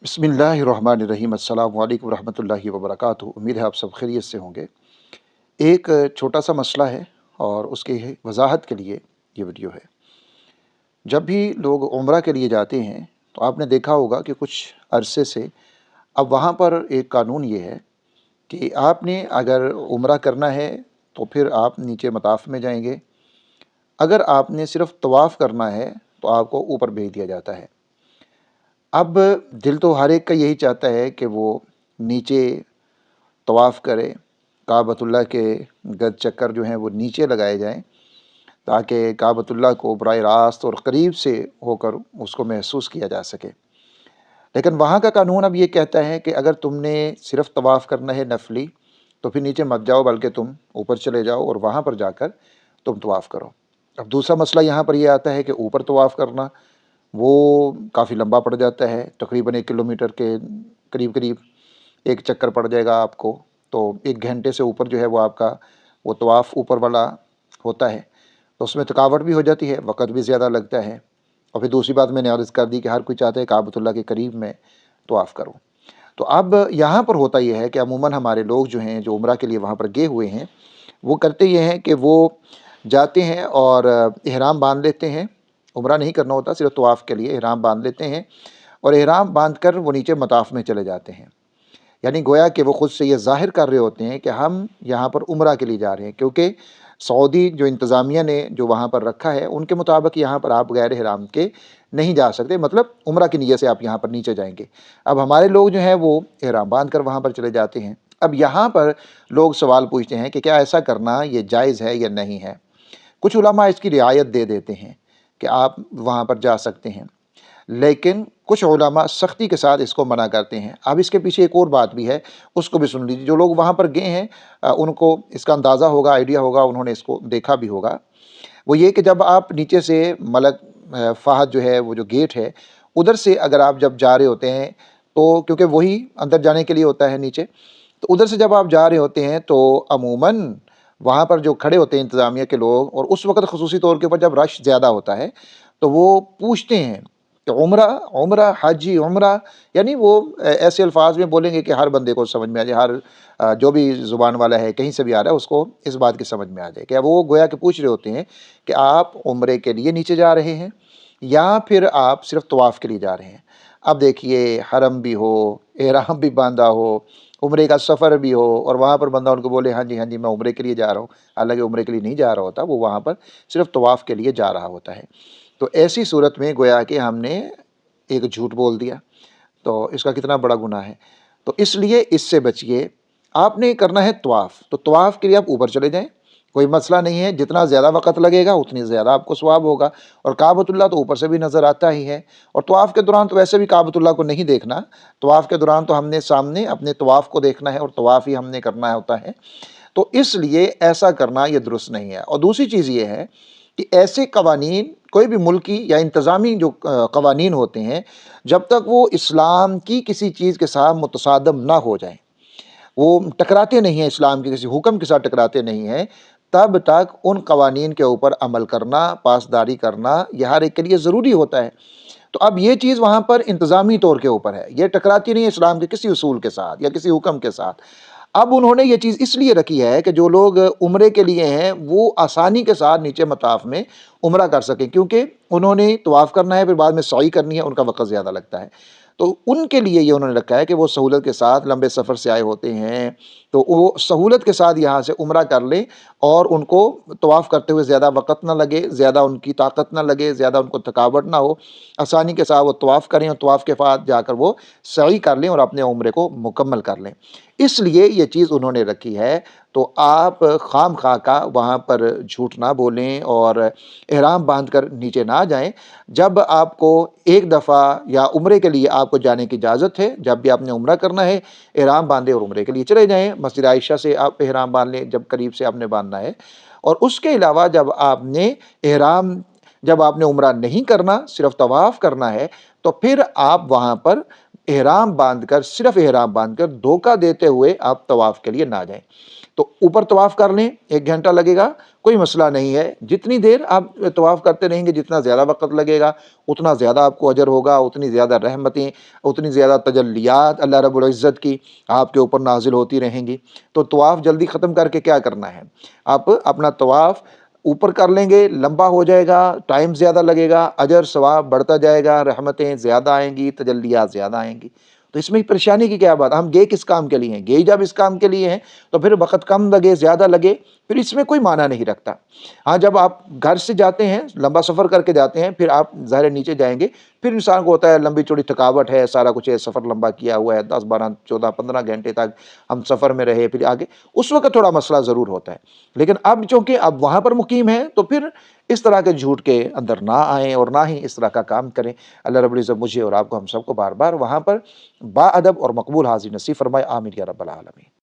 बिस्मिल्लाहिर्रहमानिर्रहीम। अस्सलामु अलैकुम रहमतुल्लाहि व बरकातुहू। उम्मीद है आप सब खैरियत से होंगे। एक छोटा सा मसला है और उसकी वजाहत के लिए ये वीडियो है। जब भी लोग उम्रा के लिए जाते हैं तो आपने देखा होगा कि कुछ अरसे से अब वहाँ पर एक कानून ये है कि आपने अगर उम्रा करना है तो फिर आप नीचे मताफ़ में जाएंगे। अगर आपने सिर्फ़ तवाफ़ करना है तो आपको ऊपर भेज दिया जाता है। अब दिल तो हर एक का यही चाहता है कि वो नीचे तवाफ़ करे, काबतुल्लाह के गज चक्कर जो हैं वो नीचे लगाए जाएं, ताकि काबतुल्लाह को बराह रास्त और करीब से होकर उसको महसूस किया जा सके। लेकिन वहाँ का कानून अब ये कहता है कि अगर तुमने सिर्फ़ तवाफ़ करना है नफली, तो फिर नीचे मत जाओ, बल्कि तुम ऊपर चले जाओ और वहाँ पर जाकर तुम तवाफ़ करो। अब दूसरा मसला यहाँ पर ये आता है कि ऊपर तवाफ़ करना वो काफ़ी लंबा पड़ जाता है, तकरीबन 1 किलोमीटर के करीब करीब एक चक्कर पड़ जाएगा आपको। तो 1 घंटे से ऊपर जो है वो आपका वो तवाफ़ ऊपर वाला होता है, तो उसमें थकावट भी हो जाती है, वक़्त भी ज़्यादा लगता है। और फिर दूसरी बात मैंने अर्ज़ कर दी कि हर कोई चाहता है काबतुल्लाह के करीब में तवाफ़ करूँ। तो अब यहाँ पर होता ये है कि अमूमन हमारे लोग जो हैं, जो उम्रा के लिए वहाँ पर गए हुए हैं, वो करते ये हैं कि वो जाते हैं और इहराम बांध लेते हैं। उम्रा नहीं करना होता, सिर्फ तवाफ़ के लिए इहराम बांध लेते हैं और इहराम बांध कर वो नीचे मताफ़ में चले जाते हैं। यानी गोया कि वो ख़ुद से ये ज़ाहिर कर रहे होते हैं कि हम यहाँ पर उम्रा के लिए जा रहे हैं, क्योंकि सऊदी जो इंतज़ामिया ने जो वहाँ पर रखा है उनके मुताबिक यहाँ पर आप गैर इहराम के नहीं जा सकते, मतलब उम्रा की नीयत से आप यहाँ पर नीचे जाएंगे। अब हमारे लोग जो हैं वो इहराम बांध कर वहाँ पर चले जाते हैं। अब यहाँ पर लोग सवाल पूछते हैं कि क्या ऐसा करना ये जायज़ है या नहीं है। कुछ उलमा इसकी रियायत दे देते हैं कि आप वहाँ पर जा सकते हैं, लेकिन कुछ उलमा सख्ती के साथ इसको मना करते हैं। अब इसके पीछे एक और बात भी है, उसको भी सुन लीजिए। जो लोग वहाँ पर गए हैं उनको इसका अंदाज़ा होगा, आइडिया होगा, उन्होंने इसको देखा भी होगा। वो ये कि जब आप नीचे से मलक फ़हद जो है, वो जो गेट है, उधर से अगर आप जब जा रहे होते हैं, तो क्योंकि वही अंदर जाने के लिए होता है नीचे, तो उधर से जब आप जा रहे होते हैं तो अमूमन वहाँ पर जो खड़े होते हैं इंतज़ामिया के लोग, और उस वक़्त ख़ुसूसी तौर के ऊपर जब रश ज़्यादा होता है, तो वो पूछते हैं कि उम्रा उम्रा हाजी उम्रा, यानी वो ऐसे अल्फाज में बोलेंगे कि हर बंदे को समझ में आ जाए, हर जो भी ज़ुबान वाला है, कहीं से भी आ रहा है, उसको इस बात की समझ में आ जाए कि वो गोया कि पूछ रहे होते हैं कि आप उम्रे के लिए नीचे जा रहे हैं या फिर आप सिर्फ तवाफ़ के लिए जा रहे हैं। अब देखिए, हरम भी हो, एहराम भी बांधा हो, उम्रे का सफ़र भी हो, और वहाँ पर बंदा उनको बोले हाँ जी मैं उम्रे के लिए जा रहा हूँ, हालांकि उम्रे के लिए नहीं जा रहा होता, वो वहाँ पर सिर्फ तवाफ़ के लिए जा रहा होता है। तो ऐसी सूरत में गोया कि हमने एक झूठ बोल दिया, तो इसका कितना बड़ा गुनाह है। तो इसलिए इससे बचिए। आपने करना है तवाफ़, तो तवाफ़ के लिए आप ऊपर चले जाएं, कोई मसला नहीं है। जितना ज़्यादा वक़्त लगेगा उतनी ज़्यादा आपको सवाब होगा, और काबतुल्लाह तो ऊपर से भी नज़र आता ही है। और तवाफ़ के दौरान तो वैसे भी काबतुल्लाह को नहीं देखना, तवाफ़ के दौरान तो हमने सामने अपने तवाफ़ को देखना है और तवाफ़ ही हमने करना होता है। तो इसलिए ऐसा करना ये दुरुस्त नहीं है। और दूसरी चीज़ ये है कि ऐसे कवानीन, कोई भी मुल्की या इंतज़ामी जो कवानीन होते हैं, जब तक वो इस्लाम की किसी चीज़ के साथ मुतसादम ना हो जाएं, वो टकराते नहीं हैं, इस्लाम के किसी हुक्म के साथ टकराते नहीं हैं, तब तक उन कवानीन के ऊपर अमल करना, पासदारी करना, यह हर एक के लिए ज़रूरी होता है। तो अब ये चीज़ वहाँ पर इंतज़ामी तौर के ऊपर है, ये टकराती नहीं है इस्लाम के किसी उसूल के साथ या किसी हुक्म के साथ। अब उन्होंने ये चीज़ इसलिए रखी है कि जो लोग उम्रे के लिए हैं वो आसानी के साथ नीचे मताफ़ में उम्रा कर सकें, क्योंकि उन्होंने तवाफ़ करना है, फिर बाद में सई करनी है, उनका वक़्त ज़्यादा लगता है। तो उनके लिए ये उन्होंने रखा है कि वो सहूलत के साथ लंबे सफ़र से आए होते हैं, तो वो सहूलत के साथ यहाँ से उम्रा कर लें और उनको तवाफ़ करते हुए ज़्यादा वक़्त ना लगे, ज़्यादा उनकी ताकत ना लगे, ज़्यादा उनको थकावट ना हो, आसानी के साथ वो तवाफ़ करें और तवाफ़ के बाद जाकर वो सई कर लें और अपने उम्रे को मुकम्मल कर लें। इसलिए ये चीज़ उन्होंने रखी है। तो आप खाम खा का वहाँ पर झूठ ना बोलें और इहराम बांध कर नीचे ना जाएं। जब आपको एक दफ़ा या उम्रे के लिए आपको जाने की इजाज़त है, जब भी आपने उम्रा करना है, इहराम बांधे और उम्रे के लिए चले जाएं। मस्जिद आयशा से आप इहराम बांध लें, जब करीब से आपने बांधना है। और उसके अलावा जब आपने उम्रा नहीं करना, सिर्फ तवाफ़ करना है, तो फिर आप वहाँ पर इहराम बांधकर, सिर्फ इहराम बांधकर, धोखा देते हुए आप तवाफ़ के लिए ना जाएं। تو اوپر طواف کر لیں، 1 گھنٹہ لگے گا، کوئی مسئلہ نہیں ہے۔ جتنی دیر آپ طواف کرتے رہیں گے، جتنا زیادہ وقت لگے گا، اتنا زیادہ آپ کو اجر ہوگا، اتنی زیادہ رحمتیں، اتنی زیادہ تجلیات اللہ رب العزت کی آپ کے اوپر نازل ہوتی رہیں گی۔ تو طواف جلدی ختم کر کے کیا کرنا ہے، آپ اپنا طواف اوپر کر لیں گے، لمبا ہو جائے گا، ٹائم زیادہ لگے گا، اجر ثواب بڑھتا جائے گا، رحمتیں زیادہ آئیں گی، تجلیات زیادہ آئیں گی۔ تو اس میں پریشانی کی کیا بات، ہم گئے کس کام کے لیے ہیں؟ گئے جب اس کام کے لیے ہیں تو پھر وقت کم لگے زیادہ لگے پھر اس میں کوئی معنی نہیں رکھتا۔ ہاں جب آپ گھر سے جاتے ہیں، لمبا سفر کر کے جاتے ہیں، پھر آپ ظاہر نیچے جائیں گے، پھر انسان کو ہوتا ہے لمبی چوڑی تھکاوٹ ہے، سارا کچھ ہے، سفر لمبا کیا ہوا ہے، 10 12 14 15 گھنٹے تک ہم سفر میں رہے، پھر آگے اس وقت تھوڑا مسئلہ ضرور ہوتا ہے۔ لیکن اب چونکہ اب وہاں پر مقیم ہیں تو پھر اس طرح کے جھوٹ کے اندر نہ آئیں اور نہ ہی اس طرح کا کام کریں۔ اللہ رب العزت مجھے اور آپ کو، ہم سب کو بار بار وہاں پر با ادب اور مقبول حاضری نصیب فرمائے، آمین یا رب العالمین۔